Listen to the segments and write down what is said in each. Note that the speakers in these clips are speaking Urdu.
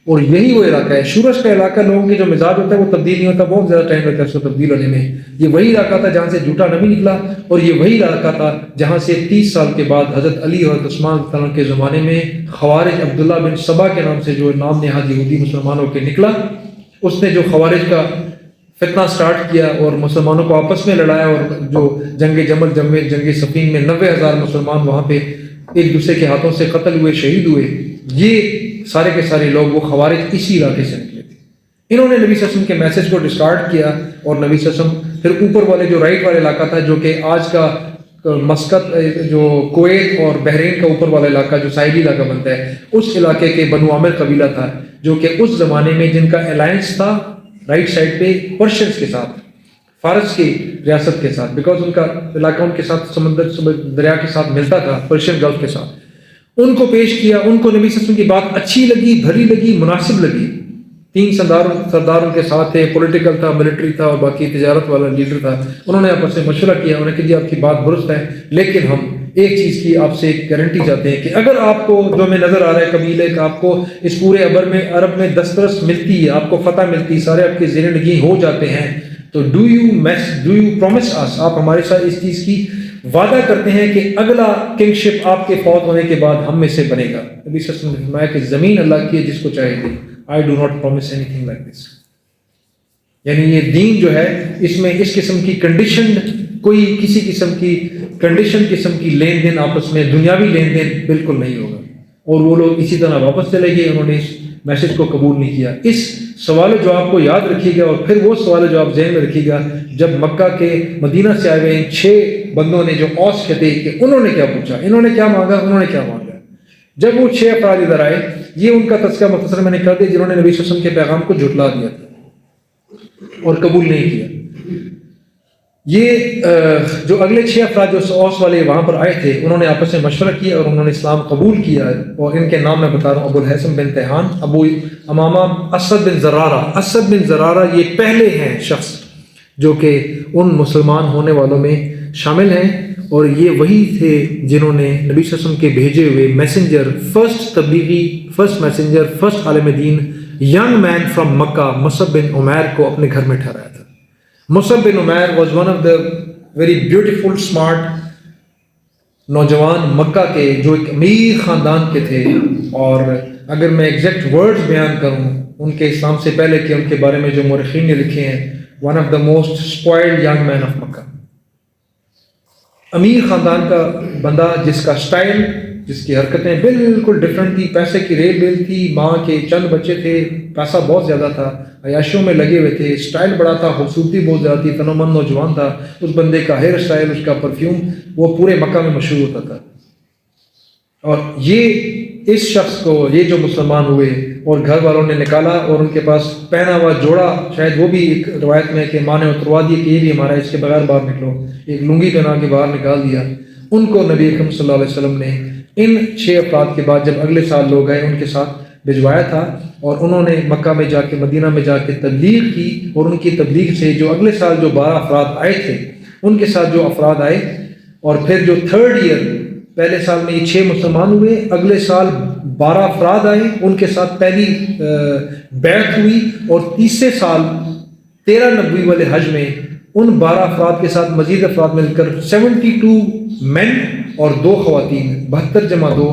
اور یہی وہ علاقہ ہے شورش کا علاقہ. لوگوں کے جو مزاج ہوتا ہے وہ تبدیل نہیں ہوتا, بہت زیادہ ٹائم لگتا ہے اس کو تبدیل ہونے میں. یہ وہی علاقہ تھا جہاں سے جھوٹا نبی نکلا, اور یہ وہی علاقہ تھا جہاں سے 30 سال کے بعد حضرت علی اور عثمان عنہ کے زمانے میں خوارج عبداللہ بن سبا کے نام سے جو نام نہاد یہودی مسلمانوں کے نکلا, اس نے جو خوارج کا فتنہ سٹارٹ کیا اور مسلمانوں کو آپس میں لڑایا, اور جو جنگ جمل جنگ صفین میں 90,000 مسلمان وہاں پہ ایک دوسرے کے ہاتھوں سے قتل ہوئے, شہید ہوئے. یہ سارے کے سارے لوگ وہ خوارج اسی علاقے سے نکلے تھے. انہوں نے نبی صلی اللہ علیہ وسلم کے میسج کو ڈسکارڈ کیا, اور نبی صلی اللہ علیہ وسلم پھر اوپر والے جو رائٹ والے علاقہ تھا جو کہ آج کا مسقط جو کویت اور بحرین کا اوپر والا علاقہ جو ساحلی علاقہ بنتا ہے, اس علاقے کے بنو عامر قبیلہ تھا جو کہ اس زمانے میں جن کا الائنس تھا رائٹ سائڈ پہ پرشنس کے ساتھ, فارس کی ریاست کے ساتھ, بیکاز ان کا علاقہ ان کے ساتھ سمندر دریا کے ساتھ ملتا تھا, پرشین گلف کے ساتھ. ان کو پیش کیا, ان کو نبی صلی اللہ علیہ وسلم کی بات اچھی لگی, بھری لگی, مناسب لگی. 3 سردار ان کے ساتھ تھے, پولیٹیکل تھا, ملٹری تھا, اور باقی تجارت والا لیڈر تھا. انہوں نے آپس میں مشورہ کیا, انہوں نے کہا جی آپ کی بات درست ہے, لیکن ہم ایک چیز کی آپ سے گارنٹی چاہتے ہیں کہ اگر آپ کو جو ہمیں نظر آ رہا ہے قبیلے کا, آپ کو اس پورے عرب میں دسترس ملتی ہے, آپ کو فتح ملتی ہے, سارے آپ کے زیر نگین ہو جاتے ہیں, تو ڈو یو پرومس اس, آپ ہمارے ساتھ اس چیز کی وعدہ کرتے ہیں کہ اگلا کنگ شپ آپ کے فوت ہونے کے بعد ہم میں سے بنے گا. نبی صلی اللہ علیہ وسلم نے فرمایا کہ زمین اللہ کی ہے, جس کو چاہے دے. I do not promise anything like this. یعنی یہ دین جو ہے اس میں اس قسم کی کنڈیشن, کوئی کسی قسم کی کنڈیشن قسم کی لین دین آپس میں دنیاوی لین دین بالکل نہیں ہوگا. اور وہ لوگ اسی طرح واپس چلے گئے, انہوں نے اس میسج کو قبول نہیں کیا. اس سوال و جواب کو یاد رکھیے گا, اور پھر وہ سوال و جواب ذہن میں رکھیے گا جب مکہ کے مدینہ سے آئے ہوئے ان 6 بندوں نے جو اوس کہتے ہیں کہ انہوں نے کیا پوچھا, انہوں نے کیا مانگا, انہوں نے کیا مانگا. جب وہ 6 افراد ادھر آئے, یہ ان کا تذکرہ مختصر میں نے کر دیا جنہوں نے نبی صلی اللہ علیہ وسلم کے پیغام کو جھٹلا دیا تھا اور قبول نہیں کیا. یہ جو اگلے 6 افراد جو اوس والے وہاں پر آئے تھے, انہوں نے آپس میں مشورہ کیا اور انہوں نے اسلام قبول کیا, اور ان کے نام میں بتا رہا ہوں, ابو الحسن بن تیہان, ابو امامہ, اسد بن زرارہ. اسد بن زرارہ یہ پہلے ہیں شخص جو کہ ان مسلمان ہونے والوں میں شامل ہیں, اور یہ وہی تھے جنہوں نے نبی صلی اللہ علیہ وسلم کے بھیجے ہوئے میسنجر, فرسٹ تبلیغی, فرسٹ میسنجر, فرسٹ عالم دین, young man from Mecca, Musab bin Umair کو اپنے گھر میں ٹھہرایا تھا. Musab bin Umair was one of the very beautiful smart نوجوان مکہ کے جو ایک امیر خاندان کے تھے, اور اگر میں ایگزیکٹ ورڈز بیان کروں ان کے اسلام سے پہلے کہ ان کے بارے میں جو مورخین نے لکھے ہیں, one of the most spoiled young man of Mecca. امیر خاندان کا بندہ جس کا سٹائل, جس کی حرکتیں بالکل ڈفرینٹ تھی, پیسے کی ریل بیل تھی, ماں کے چند بچے تھے, پیسہ بہت زیادہ تھا, عیاشیوں میں لگے ہوئے تھے, سٹائل بڑا تھا, خوبصورتی بہت زیادہ تھی, تنومند نوجوان تھا. اس بندے کا ہیئر سٹائل, اس کا پرفیوم وہ پورے مکہ میں مشہور ہوتا تھا. اور یہ اس شخص کو, یہ جو مسلمان ہوئے اور گھر والوں نے نکالا, اور ان کے پاس پہنا ہوا جوڑا, شاید وہ بھی ایک روایت میں کہ ماں نے اتروا دی کہ یہ بھی ہمارا, اس کے بغیر باہر نکلو, ایک لنگی پہنا کے باہر نکال دیا. ان کو نبی اکرم صلی اللہ علیہ وسلم نے ان 6 افراد کے بعد جب اگلے سال لوگ آئے ان کے ساتھ بھجوایا تھا, اور انہوں نے مکہ میں جا کے, مدینہ میں جا کے تبلیغ کی, اور ان کی تبلیغ سے جو اگلے سال جو 12 افراد آئے تھے ان کے ساتھ جو افراد آئے, اور پھر جو 3rd ایئر, پہلے سال میں یہ 6 مسلمان ہوئے, اگلے سال 12 افراد آئے, ان کے ساتھ پہلی بیعت ہوئی, اور تیسرے سال 13 نبوی والے حج میں ان 12 افراد کے ساتھ مزید افراد مل کر 72 مین اور 2 خواتین, 72 جمع 2,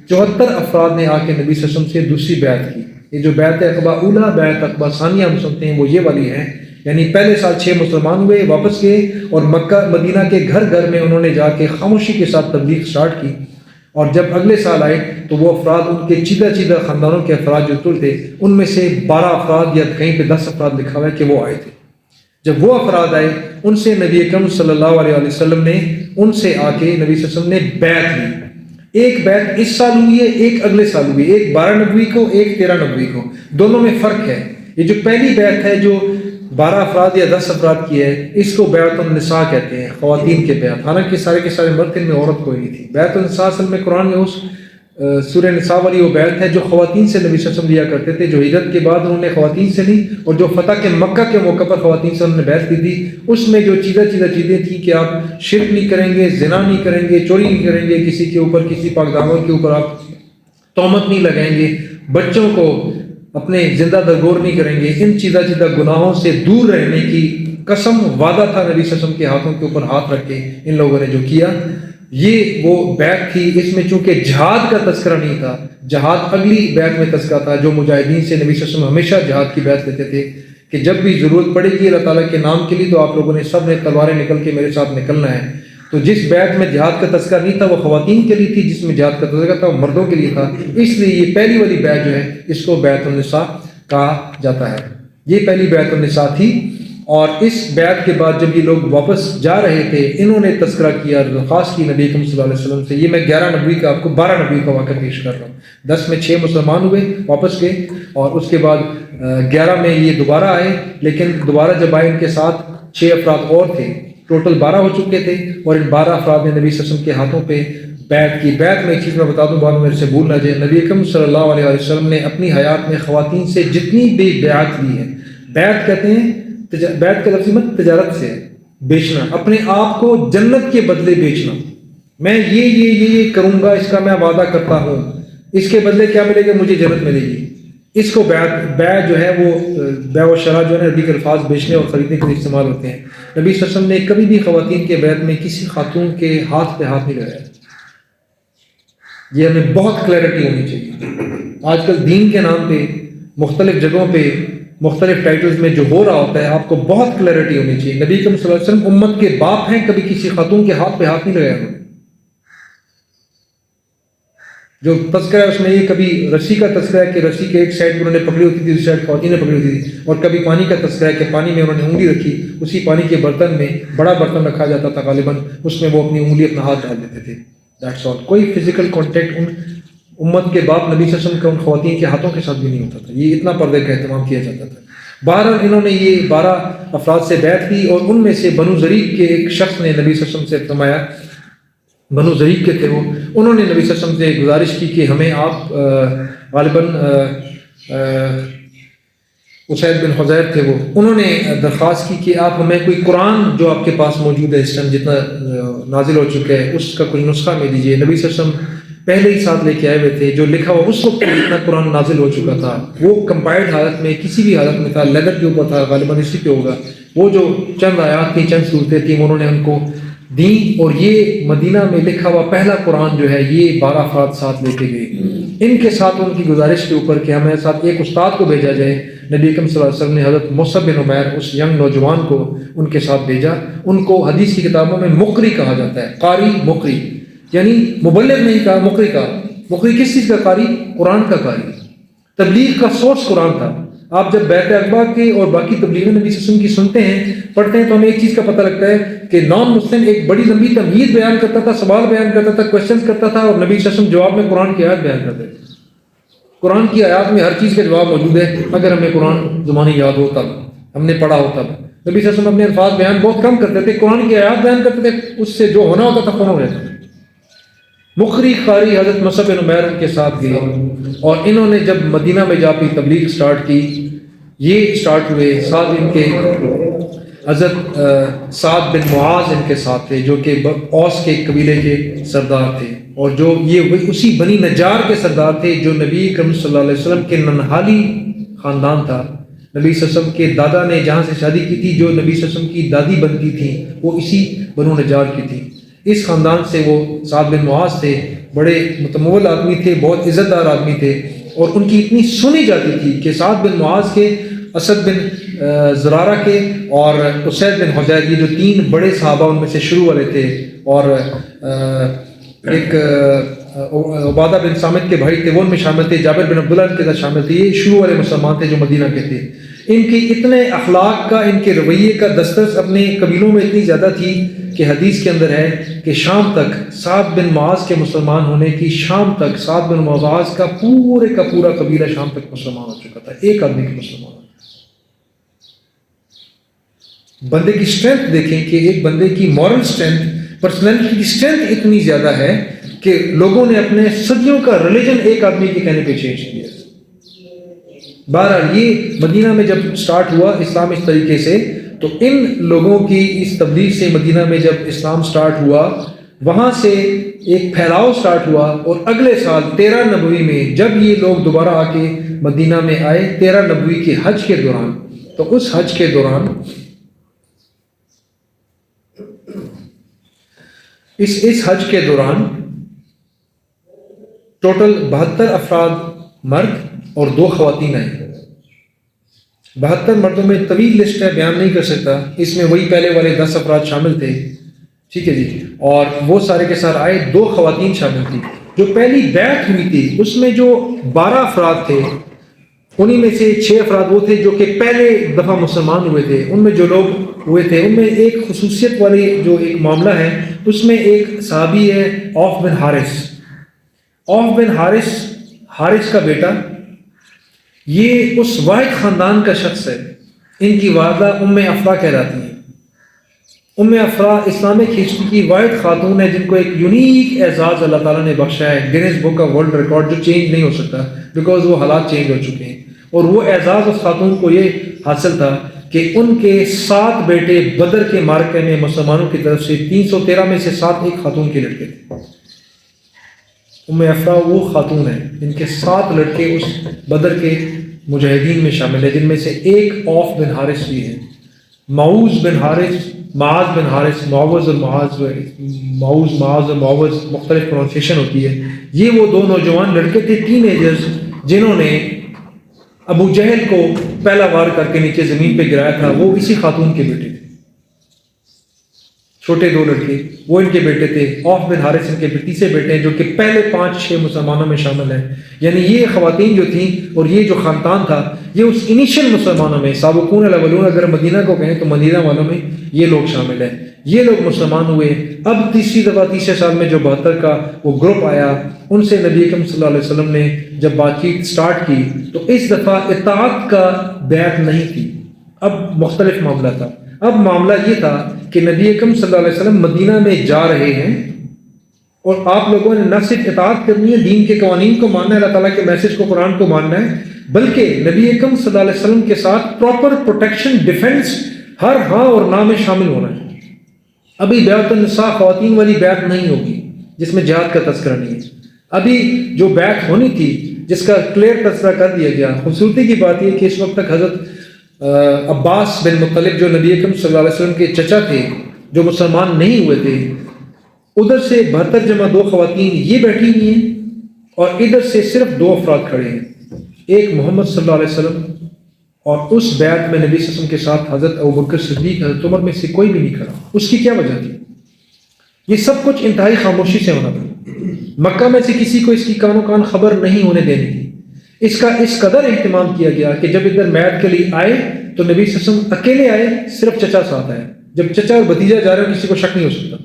74 افراد نے آ کے نبی صلی اللہ علیہ وسلم سے دوسری بیعت کی. یہ جو بیعت عقبہ اولا, بیعت عقبہ ثانیہ ہم سنتے ہیں, وہ یہ والی ہے. یعنی پہلے سال 6 مسلمان ہوئے, واپس گئے, اور مکہ مدینہ کے گھر گھر میں انہوں نے جا کے خاموشی کے ساتھ تبلیغ سٹارٹ کی. اور جب اگلے سال آئے تو وہ افراد, ان کے چیدہ خاندانوں کے افراد جو تر تھے, ان میں سے 12 افراد یا کہیں پہ 10 افراد لکھا ہوا ہے کہ وہ آئے تھے. جب وہ افراد آئے, ان سے نبی اکرم صلی اللہ علیہ وسلم نے ان سے آ کے نبی صلی اللہ علیہ وسلم نے بیعت لی. ایک بیعت اس سال ہوئی ہے, ایک اگلے سال ہوئی ہے, ایک 12 نبوی کو, ایک 13 نبوی کو, دونوں میں فرق ہے. یہ جو پہلی بیعت ہے جو 12 افراد یا 10 افراد کی ہے, اس کو بیعت النساء کہتے ہیں, خواتین کے بیعت. حالانکہ سارے کے سارے مرد, ان میں عورت کوئی نہیں تھی. بیعت النساء اصل میں قرآن میں اس سورہ نساء والی وہ بیعت ہے جو خواتین سے نبی صلی اللہ علیہ وسلم لیا کرتے تھے, جو ہجرت کے بعد انہوں نے خواتین سے لی, اور جو فتح کے مکہ کے موقع پر خواتین سے انہوں نے بیعت کی تھی. اس میں جو چیزیں تھیں کہ آپ شرک نہیں کریں گے, زنا نہیں کریں گے, چوری نہیں کریں گے, کسی کے اوپر, کسی پاک دامن کے اوپر آپ تہمت نہیں لگائیں گے, بچوں کو اپنے زندہ درگور نہیں کریں گے، ان چیزہ گناہوں سے دور رہنے کی قسم وعدہ تھا نبی صلی اللہ علیہ وسلم کے ہاتھوں کے اوپر ہاتھ رکھ کے ان لوگوں نے جو کیا، یہ وہ بیعت تھی۔ اس میں چونکہ جہاد کا تذکرہ نہیں تھا، جہاد اگلی بیعت میں تذکرہ تھا، جو مجاہدین سے نبی صلی اللہ علیہ وسلم ہمیشہ جہاد کی بیعت لیتے تھے کہ جب بھی ضرورت پڑے گی اللہ تعالیٰ کے نام کے لیے تو آپ لوگوں نے سب نے تلواریں نکل کے میرے ساتھ نکلنا ہے۔ تو جس بیعت میں جہاد کا تذکرہ نہیں تھا وہ خواتین کے لیے تھی، جس میں جہاد کا تذکرہ تھا وہ مردوں کے لیے تھا، اس لیے یہ پہلی والی بیعت جو ہے اس کو بیعت النساء کہا جاتا ہے۔ یہ پہلی بیعت النساء تھی، اور اس بیعت کے بعد جب یہ لوگ واپس جا رہے تھے انہوں نے تذکرہ کیا، درخواست کی نبی اکرم صلی اللہ علیہ وسلم سے۔ یہ میں 11 نبوی کا آپ کو 12 نبوی کا واقعہ پیش کر رہا ہوں۔ 10 میں 6 مسلمان ہوئے واپس گئے، اور اس کے بعد 11 میں یہ دوبارہ آئے، لیکن دوبارہ جب آئے ان کے ساتھ 6 افراد اور تھے، ٹوٹل 12 ہو چکے تھے، اور ان 12 افراد نے نبی صلی اللہ علیہ وسلم کے ہاتھوں پہ بیعت کی۔ بیعت میں ایک چیز میں بتا دوں، بعد میرے سے بھول نہ جائے، نبی اکرم صلی اللہ علیہ وسلم نے اپنی حیات میں خواتین سے جتنی بھی بیعت لی ہے، بیعت کہتے ہیں بیعت کا لفظ مت تجارت سے بیچنا، اپنے آپ کو جنت کے بدلے بیچنا، میں یہ کروں گا، اس کا میں وعدہ کرتا ہوں، اس کے بدلے کیا ملے گا؟ مجھے جنت ملے گی۔ اس کو بیع جو ہے وہ بیع و شراء جو ہے نبی کے الفاظ بیچنے اور خریدنے کے لیے استعمال ہوتے ہیں۔ نبی صلی اللہ علیہ وسلم نے کبھی بھی خواتین کے بیعت میں کسی خاتون کے ہاتھ پہ ہاتھ نہیں لگایا۔ یہ ہمیں بہت کلیئرٹی ہونی چاہیے۔ آج کل دین کے نام پہ مختلف جگہوں پہ مختلف ٹائٹلز میں جو ہو رہا ہوتا ہے، آپ کو بہت کلیئرٹی ہونی چاہیے۔ نبی اکرم صلی اللہ علیہ وسلم امت کے باپ ہیں، کبھی کسی خاتون کے ہاتھ پہ ہاتھ نہیں لگایا انہوں نے۔ جو تذکرہ ہے اس میں یہ کبھی رسی کا تذکرہ ہے کہ رسی کے ایک سائڈ انہوں نے پکڑی ہوتی تھی، دوسری سائڈ خواتین نے پکڑی ہوتی تھی، اور کبھی پانی کا تذکرہ ہے کہ پانی میں انہوں نے انگلی رکھی، اسی پانی کے برتن میں بڑا برتن رکھا جاتا تھا غالباً، اس میں وہ اپنی انگلی اپنا ہاتھ ڈال دیتے تھے۔ That's all. کوئی فزیکل کانٹیکٹ ان امت کے باپ نبی صلی اللہ علیہ وسلم کے ان خواتین کے ہاتھوں کے ساتھ بھی نہیں ہوتا تھا، یہ اتنا پردے کا اہتمام کیا جاتا تھا۔ بہرحال انہوں نے یہ 12 افراد سے بیعت کی، اور ان میں سے بنو ضریق کے ایک شخص نے نبی صلی اللہ علیہ وسلم سے فرمایا، بنو ضریق کے تھے وہ، انہوں نے نبی صلی اللہ علیہ وسلم سے گزارش کی کہ ہمیں آپ غالباً اسید بن حضیر تھے وہ، انہوں نے درخواست کی کہ آپ ہمیں کوئی قرآن جو آپ کے پاس موجود ہے اس ٹائم جتنا نازل ہو چکا ہے اس کا کوئی نسخہ میں دیجیے۔ نبی صلی اللہ علیہ وسلم پہلے ہی ساتھ لے کے آئے ہوئے تھے، جو لکھا ہوا اس وقت جتنا قرآن نازل ہو چکا تھا وہ کمپائلڈ حالت میں کسی بھی حالت میں تھا، لیدر کے اوپر تھا، غالباً اسی پہ ہوگا۔ وہ جو چند آیات تھیں، چند صورتیں تھیں، انہوں نے ان کو دیں، اور یہ مدینہ میں لکھا ہوا پہلا قرآن جو ہے یہ 12 افراد ساتھ لے کے گئے۔ ان کے ساتھ ان کی گزارش کے اوپر کہ ہمیں ساتھ ایک استاد کو بھیجا جائے، نبی اکرم صلی اللہ علیہ وسلم نے حضرت مصعب بن عمیر اس ینگ نوجوان کو ان کے ساتھ بھیجا۔ ان کو حدیث کی کتابوں میں مقری کہا جاتا ہے، قاری مقری، یعنی مبلغ نہیں کہا، مقری کہا۔ مقری کس چیز کا قاری؟ قرآن کا قاری۔ تبلیغ کا سورس قرآن تھا۔ آپ جب بیت اقبا کے اور باقی تبلیغ نبی صلی اللہ علیہ وسلم کی سنتے ہیں، پڑھتے ہیں، تو ہمیں ایک چیز کا پتہ لگتا ہے کہ نان مسلم ایک بڑی لمبی تمہید بیان کرتا تھا، سوال بیان کرتا تھا، کوشچنز کرتا تھا، اور نبی صلی اللہ علیہ وسلم جواب میں قرآن کی آیات بیان کرتے تھے۔ قرآن کی آیات میں ہر چیز کا جواب موجود ہے، اگر ہمیں قرآن زبانی یاد ہو تب، ہم نے پڑھا ہو تب۔ نبی صلی اللہ علیہ وسلم اپنے الفاظ بیان بہت کم کرتے تھے، قرآن کی آیات بیان کرتے تھے، اس سے جو ہونا ہوتا تھا فوراً ہو جاتا تھا۔ مقری قاری حضرت مصعب بن عمیر کے ساتھ گئے، اور انہوں نے جب مدینہ میں جا کے تبلیغ سٹارٹ کی، یہ سٹارٹ ہوئے، ساتھ ان کے حضرت سعد بن معاذ ان کے ساتھ تھے، جو کہ اوس کے قبیلے کے سردار تھے، اور جو یہ اسی بنی نجار کے سردار تھے جو نبی کریم صلی اللہ علیہ وسلم کے ننہالی خاندان تھا۔ نبی صلی اللہ علیہ وسلم کے دادا نے جہاں سے شادی کی تھی، جو نبی صلی اللہ علیہ وسلم کی دادی بنتی تھی، وہ اسی بنو نجار کی تھی۔ اس خاندان سے وہ سعد بن معاذ تھے، بڑے متمول آدمی تھے، بہت عزت دار آدمی تھے، اور ان کی اتنی سنی جاتی تھی کہ سعد بن معاذ کے، اسد بن زرارہ کے، اور اسید بن حضیر، یہ جو 3 بڑے صحابہ ان میں سے شروع والے تھے، اور ایک عبادہ بن صامت کے بھائی تھے وہ ان میں شامل تھے، جابر بن عبداللہ ان کے ساتھ شامل تھے، یہ شروع والے مسلمان تھے جو مدینہ کے تھے۔ ان کی اتنے اخلاق کا، ان کے رویے کا دسترس اپنے قبیلوں میں اتنی زیادہ تھی کہ حدیث کے اندر ہے کہ شام تک سعد بن معاذ کے مسلمان ہونے کی، شام تک سعد بن معاذ کا پورے کا پورا قبیلہ شام تک مسلمان ہو چکا تھا، ایک آدمی کے مسلمان۔ بندے کی اسٹرینتھ دیکھیں کہ ایک بندے کی مورل اسٹرینتھ، پرسنالٹی کی اسٹرینتھ اتنی زیادہ ہے کہ لوگوں نے اپنے صدیوں کا ریلیجن ایک آدمی کے کہنے پہ چینج کیا۔ بہرحال یہ مدینہ میں جب سٹارٹ ہوا اسلام اس طریقے سے، تو ان لوگوں کی اس تبلیغ سے مدینہ میں جب اسلام سٹارٹ ہوا، وہاں سے ایک پھیلاؤ سٹارٹ ہوا، اور اگلے سال 13 نبوی میں جب یہ لوگ دوبارہ آ کے مدینہ میں آئے 13 نبوی کے حج کے دوران، تو اس حج کے دوران اس حج کے دوران ٹوٹل 72 افراد مرد اور 2 خواتین آئیں۔ 72 مردوں میں طویل لسٹ ہے، بیان نہیں کر سکتا، اس میں وہی پہلے والے 10 افراد شامل تھے، ٹھیک ہے جی، اور وہ سارے کے ساتھ آئے، 2 خواتین شامل تھی۔ جو پہلی بیعت ہوئی تھی اس میں جو 12 افراد تھے، انہی میں سے 6 افراد وہ تھے جو کہ پہلے دفعہ مسلمان ہوئے تھے۔ ان میں جو لوگ ہوئے تھے ان میں ایک خصوصیت والی جو ایک معاملہ ہے، اس میں ایک صحابی ہے عوف بن حارث۔ عوف بن حارث کا بیٹا، یہ اس واحد خاندان کا شخص ہے، ان کی والدہ ام افرا کہلاتی ہیں۔ ام افرا اسلامک ہسٹری کی واحد خاتون ہے جن کو ایک یونیک اعزاز اللہ تعالیٰ نے بخشا ہے، Guinness book of world record, جو چینج نہیں ہو سکتا بیکاز وہ حالات چینج ہو چکے ہیں۔ اور وہ اعزاز اس خاتون کو یہ حاصل تھا کہ ان کے 7 بیٹے بدر کے معرکے میں مسلمانوں کی طرف سے 313 میں سے 7 ایک خاتون کے لڑکے تھے۔ ام افرا وہ خاتون ہے جن کے 7 لڑکے اس بدر کے مجاہدین میں شامل ہیں، جن میں سے ایک عوف بن حارث بھی ہے۔ معوذ بن حارث، معاذ بن حارث، معوذ اور معوذ مختلف پروننسیشن ہوتی ہے۔ یہ وہ 2 نوجوان لڑکے تھے، ٹین ایجرز، جنہوں نے ابو جہل کو پہلا وار کر کے نیچے زمین پہ گرایا تھا، وہ اسی خاتون کے بیٹے تھے۔ چھوٹے 2 لڑکے وہ ان کے بیٹے تھے، عوف بن حارث ان کے تیسرے بیٹے ہیں، جو کہ پہلے 5-6 مسلمانوں میں شامل ہیں۔ یعنی یہ خواتین جو تھیں اور یہ جو خاندان تھا، یہ اس انیشل مسلمانوں میں، سابقون الاولون اگر مدینہ کو کہیں تو مدینہ والوں میں یہ لوگ شامل ہیں۔ یہ لوگ مسلمان ہوئے۔ اب تیسری دفعہ تیسرے سال میں جو 72 کا وہ گروپ آیا، ان سے نبی اکرم صلی اللہ علیہ وسلم نے جب بات چیت سٹارٹ کی تو اس دفعہ اطاعت کا بیعت نہیں تھی، اب مختلف معاملہ تھا۔ اب معاملہ یہ تھا کہ نبی اکرم صلی اللہ علیہ وسلم مدینہ میں جا رہے ہیں، اور آپ لوگوں نے نہ صرف اطاعت کرنی ہے، دین کے قوانین کو ماننا ہے، اللہ تعالیٰ کے میسج کو، قرآن کو ماننا ہے، بلکہ نبی اکرم صلی اللہ علیہ وسلم کے ساتھ پراپر پروٹیکشن، ڈیفنس، ہر ہاں اور نہ میں شامل ہونا ہے۔ ابھی بیعت النساء خواتین والی بیعت نہیں ہوگی جس میں جہاد کا تذکرہ نہیں ہے۔ ابھی جو بیعت ہونی تھی جس کا کلیئر تذکرہ کر دیا گیا۔ خوبصورتی کی بات یہ کہ اس وقت تک حضرت عباس بن مطلب جو نبی اکرم صلی اللہ علیہ وسلم کے چچا تھے، جو مسلمان نہیں ہوئے تھے، ادھر سے 72 جمع 2 خواتین یہ بیٹھی ہوئی ہیں، اور ادھر سے صرف 2 افراد کھڑے ہیں، ایک محمد صلی اللہ علیہ وسلم، اور اس بیعت میں نبی صلی اللہ علیہ وسلم کے ساتھ حضرت ابوبکر صدیق، حضرت عمر میں سے کوئی بھی نہیں کھڑا۔ اس کی کیا وجہ تھی؟ یہ سب کچھ انتہائی خاموشی سے ہونا تھا۔ مکہ میں سے کسی کو اس کی کان و کان خبر نہیں ہونے دینی تھی۔ اس کا اس قدر اہتمام کیا گیا کہ جب ادھر میعت کے لیے آئے تو نبی صلی اللہ علیہ وسلم اکیلے آئے، صرف چچا ساتھ آئے۔ جب چچا اور بھتیجا جا رہے ہو کسی کو شک نہیں ہو سکتا،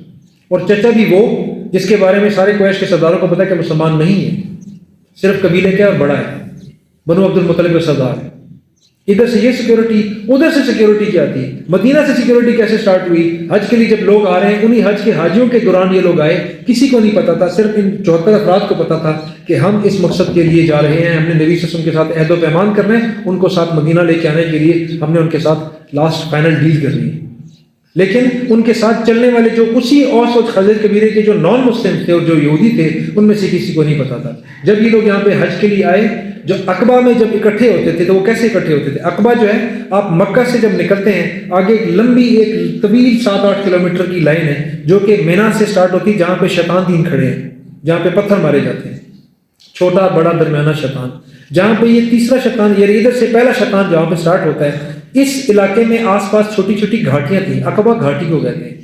اور چچا بھی وہ جس کے بارے میں سارے قریش کے سرداروں کو پتا کہ مسلمان نہیں ہے، صرف قبیلے کا اور بڑا ہے، بنو عبد المطلب کا سردار ہے۔ ادھر سے یہ سیکیورٹی، ادھر سے سیکیورٹی کیا تھی؟ مدینہ سے سیکیورٹی کیسے سٹارٹ ہوئی؟ حج کے لیے جب لوگ آ رہے ہیں، انہی حج کے حاجیوں کے دوران یہ لوگ آئے، کسی کو نہیں پتا تھا، صرف ان 74 افراد کو پتا تھا کہ ہم اس مقصد کے لیے جا رہے ہیں، ہم نے نبی صلی اللہ علیہ وسلم کے ساتھ عہد و پیمان کرنا ہے، ان کو ساتھ مدینہ لے کے آنے کے لیے ہم نے ان کے ساتھ لاسٹ فائنل ڈیل کرنی ہے۔ لیکن ان کے ساتھ چلنے والے جو اسی اوس اور خزرج قبیلے کے جو نان مسلم تھے اور جو یہودی تھے، ان میں سے کسی کو نہیں پتا تھا۔ جب یہ لوگ یہاں پہ حج کے لیے آئے، جو عقبہ میں جب اکٹھے ہوتے تھے تو وہ کیسے اکٹھے ہوتے تھے؟ عقبہ جو ہے، آپ مکہ سے جب نکلتے ہیں، آگے ایک لمبی ایک طویل 7-8 کلومیٹر کی لائن ہے جو کہ مینا سے سٹارٹ ہوتی ہے، جہاں پہ شیطان 3 کھڑے ہیں، جہاں پہ پتھر مارے جاتے ہیں، چھوٹا بڑا درمیانہ شیطان، جہاں پہ یہ تیسرا شیطان، یہ ادھر سے پہلا شیطان جہاں پہ سٹارٹ ہوتا ہے، اس علاقے میں آس پاس چھوٹی چھوٹی گھاٹیاں تھیں، عقبہ گھاٹی کو کہتے ہیں۔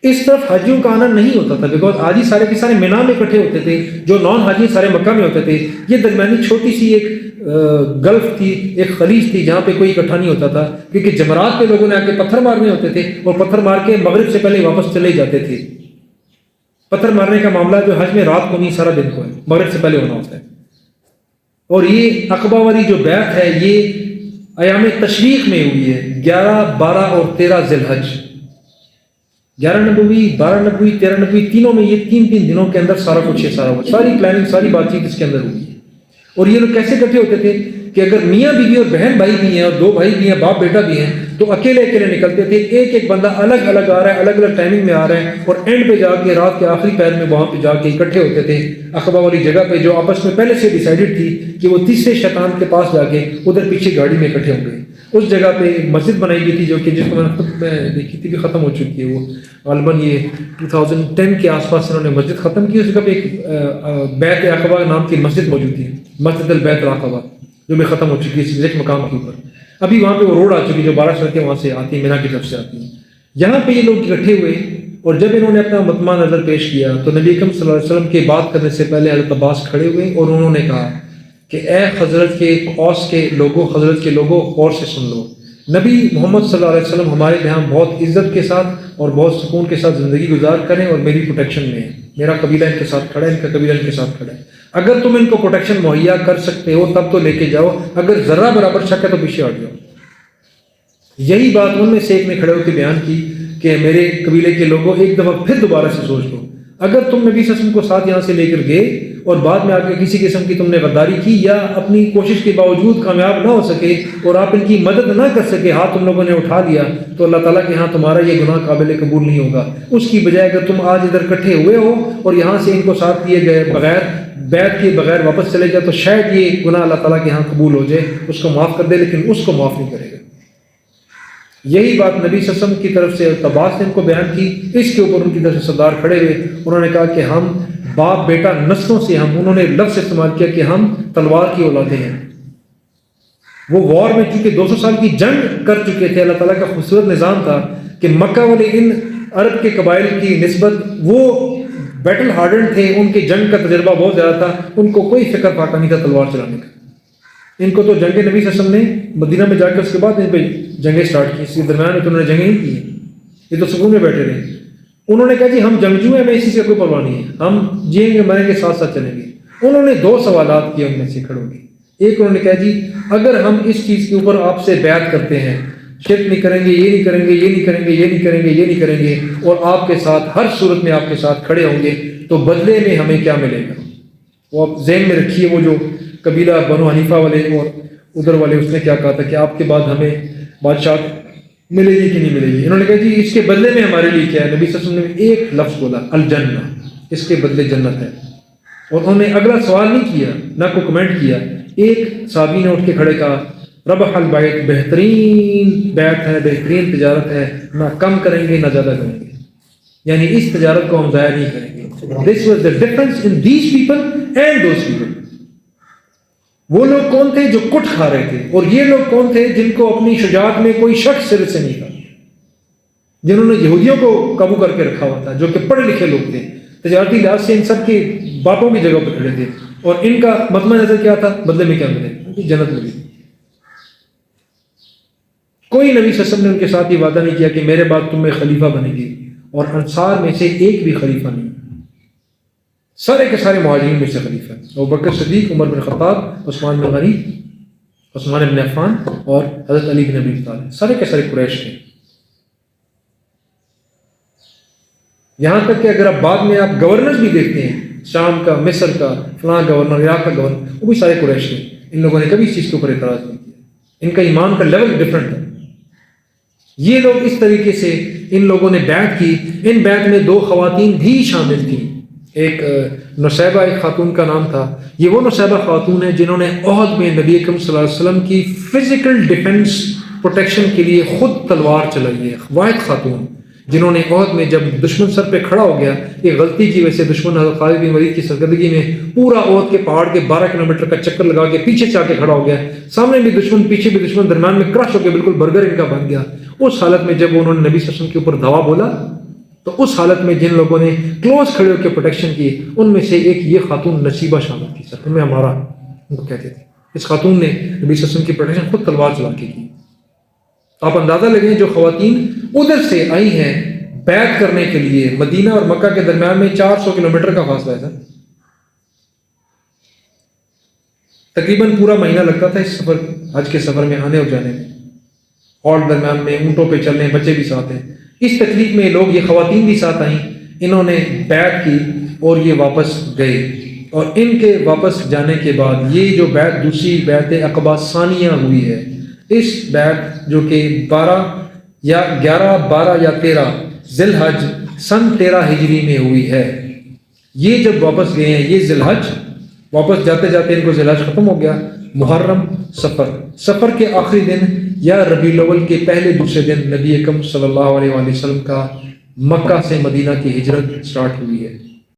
اس طرف حاجیوں کا آنا نہیں ہوتا تھا بیکاز حاجی سارے کے سارے مینا میں اکٹھے ہوتے تھے، جو نان حاجی سارے مکہ میں ہوتے تھے۔ یہ درمیانی چھوٹی سی ایک گلف تھی، ایک خلیج تھی، جہاں پہ کوئی اکٹھا نہیں ہوتا تھا، کیونکہ جمرات پہ لوگوں نے آ کے پتھر مارنے ہوتے تھے اور پتھر مار کے مغرب سے پہلے واپس چلے جاتے تھے۔ پتھر مارنے کا معاملہ جو حج میں رات کو نہیں، سارا دن کو ہے، مغرب سے پہلے ہونا ہوتا ہے۔ اور یہ عقبہ والی جو بیعت ہے یہ ایام تشریق میں ہوئی ہے، 11، 12 اور 13 ذی الحج، 11 نبوی، 12 نبوی، 13 نبوی، تینوں میں یہ 3 دنوں کے اندر سارا کچھ ہے، سارا کچھ، ساری پلاننگ، ساری بات چیت اس کے اندر ہوئی ہے۔ اور یہ لوگ کیسے اکٹھے ہوتے تھے کہ اگر میاں بیوی اور بہن بھائی بھی ہیں اور دو بھائی بھی ہیں، باپ بیٹا بھی ہیں، تو اکیلے اکیلے نکلتے تھے، ایک ایک بندہ الگ الگ آ رہا ہے، الگ الگ ٹائمنگ میں آ رہا ہے، اور اینڈ پہ جا کے رات کے آخری پہر میں وہاں پہ جا کے اکٹھے ہوتے تھے عقبہ والی جگہ پہ، جو آپس میں پہلے سے ڈیسائیڈڈ تھی کہ وہ تیسرے شیطان کے پاس جا کے ادھر پیچھے گاڑی میں اکٹھے ہوں گے۔ اس جگہ پہ مسجد بنائی گئی تھی، جو کہ جس کو میں نے خود دیکھی تھی بھی ختم ہو چکی ہے، وہ غالباً یہ 2010 کے آس پاس انہوں نے مسجد ختم کی۔ اس جگہ پہ ایک بیت عقبہ نام کی مسجد موجود تھی، مسجد البیت العقبہ، جو میں ختم ہو چکی ہے ایک مقام کے اوپر۔ ابھی وہاں پہ وہ روڈ آ چکی جو 12 سڑکیں وہاں سے آتی ہیں، مینا کی طرف سے آتی ہیں۔ یہاں پہ یہ لوگ اکٹھے ہوئے، اور جب انہوں نے اپنا مطمع نظر پیش کیا تو نبی اکرم صلی اللہ علیہ وسلم کے بات کرنے سے پہلے حضرت عباس کھڑے ہوئے اور انہوں نے کہا کہ اے حضرت کے اوس کے لوگوں، حضرت کے لوگوں، اور سے سن لو، نبی محمد صلی اللہ علیہ وسلم ہمارے یہاں بہت عزت کے ساتھ اور بہت سکون کے ساتھ زندگی گزار کریں اور میری پروٹیکشن میں ہے، میرا قبیلہ ان کے ساتھ کھڑا ہے، ان کا قبیلہ ان کے ساتھ کھڑا ہے، اگر تم ان کو پروٹیکشن مہیا کر سکتے ہو تب تو لے کے جاؤ، اگر ذرہ برابر شک ہے تو پیچھے ہٹ جاؤ۔ یہی بات ان میں سے ایک نے کھڑے ہو کے بیان کی کہ میرے قبیلے کے لوگوں، ایک دفعہ پھر دوبارہ سے سوچ لو، اگر تم نبی صلی اللہ علیہ وسلم کو ساتھ یہاں سے لے کر گئے اور بعد میں آ کے کسی قسم کی تم نے غداری کی یا اپنی کوشش کے باوجود کامیاب نہ ہو سکے اور آپ ان کی مدد نہ کر سکے، ہاتھ تم لوگوں نے اٹھا لیا، تو اللہ تعالیٰ کے ہاں تمہارا یہ گناہ قابل قبول نہیں ہوگا۔ اس کی بجائے اگر تم آج ادھر اکٹھے ہوئے ہو اور یہاں سے ان کو ساتھ لیے گئے بغیر بیعت کے بغیر واپس چلے جائے تو شاید یہ گناہ اللہ تعالیٰ کے ہاں قبول ہو جائے، اس کو معاف کر دے، لیکن اس کو معاف نہیں کرے گا۔ یہی بات نبی صلی اللہ علیہ وسلم کی طرف سے عباس نے ان کو بیان کی۔ اس کے اوپر ان کی طرف سے سردار کھڑے ہوئے، انہوں نے کہا کہ ہم باپ بیٹا نسلوں سے، ہم، انہوں نے لفظ استعمال کیا کہ ہم تلوار کی اولادیں ہیں۔ وہ وار میں چونکہ 200 سال کی جنگ کر چکے تھے، اللہ تعالیٰ کا خوبصورت نظام تھا کہ مکہ والے ان عرب کے قبائل کی نسبت وہ بیٹل ہارڈنڈ تھے، ان کے جنگ کا تجربہ بہت زیادہ تھا، ان کو کوئی فکر فاقہ نہیں تھا تلوار چلانے کا۔ ان کو تو جنگ نبی صلی اللہ علیہ وسلم نے مدینہ میں جا کے اس کے بعد ان پہ جنگیں سٹارٹ کی، اس کے درمیان میں تو انہوں نے جنگیں نہیں کی ہیں، یہ تو سکون میں بیٹھے رہے۔ انہوں نے کہا جی ہم جنگجو ہیں، ہمیں اسی سے کوئی پرواہ نہیں ہے، ہم جیئیں گے مریں گے ساتھ ساتھ چلیں گے۔ انہوں نے 2 سوالات کیے ان میں سے کھڑوں گے۔ ایک انہوں نے کہا جی اگر ہم اس چیز کے اوپر آپ سے بیعت کرتے ہیں، شرک نہیں کریں گے، یہ نہیں کریں گے، یہ نہیں کریں گے، یہ نہیں کریں گے، یہ نہیں کریں گے، اور آپ کے ساتھ ہر صورت میں آپ کے ساتھ کھڑے ہوں گے، تو بدلے میں ہمیں کیا ملے گا؟ وہ آپ ذہن میں رکھیے، وہ جو قبیلہ بنو حنیفہ والے اور ادھر والے، اس نے کیا کہا تھا کہ آپ کے بعد ہمیں بادشاہ ملے گی کہ نہیں ملے گی؟ انہوں نے کہا جی اس کے بدلے میں ہمارے لیے کیا ہے؟ نبی صلی اللہ علیہ وسلم نے ایک لفظ بولا، الجنہ، اس کے بدلے جنت ہے۔ اور انہوں نے اگلا سوال نہیں کیا، نہ کوئی کمنٹ کیا۔ ایک صحابی نے اٹھ کے کھڑے کہا ربح البیت، بہترین بیعت ہے، بہترین تجارت ہے، نہ کم کریں گے نہ زیادہ کریں گے، یعنی اس تجارت کو ہم ضائع نہیں کریں گے۔ This was the difference in these people and those people۔ وہ لوگ کون تھے جو کٹ کھا رہے تھے، اور یہ لوگ کون تھے جن کو اپنی شجاعت میں کوئی شک سر سے نہیں تھا، جنہوں نے یہودیوں کو قابو کر کے رکھا ہوا تھا، جو کہ پڑھے لکھے لوگ تھے، تجارتی لحاظ سے ان سب کے باپوں کی جگہ پہ کھڑے تھے، اور ان کا مطمع نظر کیا تھا؟ بدلے میں کیا ملے؟ جنت ملی۔ کوئی نبی صلی اللہ علیہ وسلم نے ان کے ساتھ یہ وعدہ نہیں کیا کہ میرے بعد تم میں خلیفہ بنے گی، اور انصار میں سے ایک بھی خلیفہ نہیں، سارے کے سارے مہاجرین میں سے خلیفہ، ابوبکر صدیق، عمر بن خطاب، عثمان بن غنی، عثمان بن عفان اور حضرت علی بن ابی طالب، سارے کے سارے قریش تھے۔ یہاں تک کہ اگر آپ بعد میں آپ گورنر بھی دیکھتے ہیں، شام کا، مصر کا، فلاں گورنر، عراق کا گورنر، وہ بھی سارے قریش تھے۔ ان لوگوں نے کبھی اس چیز کے اوپر اعتراض نہیں کیا، ان کا ایمان کا لیول ڈفرنٹ ہے۔ یہ لوگ اس طریقے سے ان لوگوں نے بیعت کی۔ ان بیعت میں 2 خواتین بھی شامل تھیں، ایک نصیبہ، ایک خاتون کا نام تھا۔ یہ وہ نصیبہ خاتون ہے جنہوں نے احد میں نبی اکرم صلی اللہ علیہ وسلم کی فزیکل ڈیفنس پروٹیکشن کے لیے خود تلوار چلائی ہے، واحد خاتون جنہوں نے احد میں جب دشمن سر پہ کھڑا ہو گیا، ایک غلطی کی وجہ سے دشمن حضرت خالد بن ولید کی سرکردگی میں پورا احد کے پہاڑ کے 12 کلومیٹر کا چکر لگا کے پیچھے سے آ کے کھڑا ہو گیا، سامنے بھی دشمن پیچھے بھی دشمن، درمیان میں کرش ہو کے بالکل برگر ان کا بن گیا۔ اس حالت میں جب انہوں نے نبی صلی اللہ علیہ وسلم کے اوپر دھوا بولا، تو اس حالت میں جن لوگوں نے کلوز کھڑے ہو کے پروٹیکشن کی، ان میں سے ایک یہ خاتون نصیبہ شامل تھی، سر میں ہمارا ان کو کہتے تھے۔ اس خاتون نے نبی صلی اللہ علیہ وسلم کی پروٹیکشن خود تلوار چلا کے کی۔ آپ اندازہ لگیں جو خواتین ادھر سے آئی ہیں بیعت کرنے کے لیے، مدینہ اور مکہ کے درمیان میں 400 کلومیٹر کا فاصلہ ہے، سر تقریباً پورا مہینہ لگتا تھا اس سفر، حج کے سفر میں آنے اور جانے میں، اور درمیان میں اونٹوں پہ چلنے، بچے بھی ساتھ ہیں۔ اس تکلیف میں لوگ، یہ خواتین بھی ساتھ آئیں، انہوں نے بیعت کی اور یہ واپس گئے، اور ان کے واپس جانے کے بعد یہ جو بیعت دوسری بیعت عقبہ ثانیہ ہوئی ہے، اس بیعت جو کہ 12 یا 13 ذی الحج سن 13 ہجری میں ہوئی ہے، یہ جب واپس گئے ہیں، یہ ذی الحج واپس جاتے جاتے ان کو ذی الحج ختم ہو گیا، محرم سفر کے آخری دن یا ربیع الاول کے پہلے دوسرے دن نبی اکرم صلی اللہ علیہ وسلم کا مکہ سے مدینہ کی ہجرت سٹارٹ ہوئی ہے۔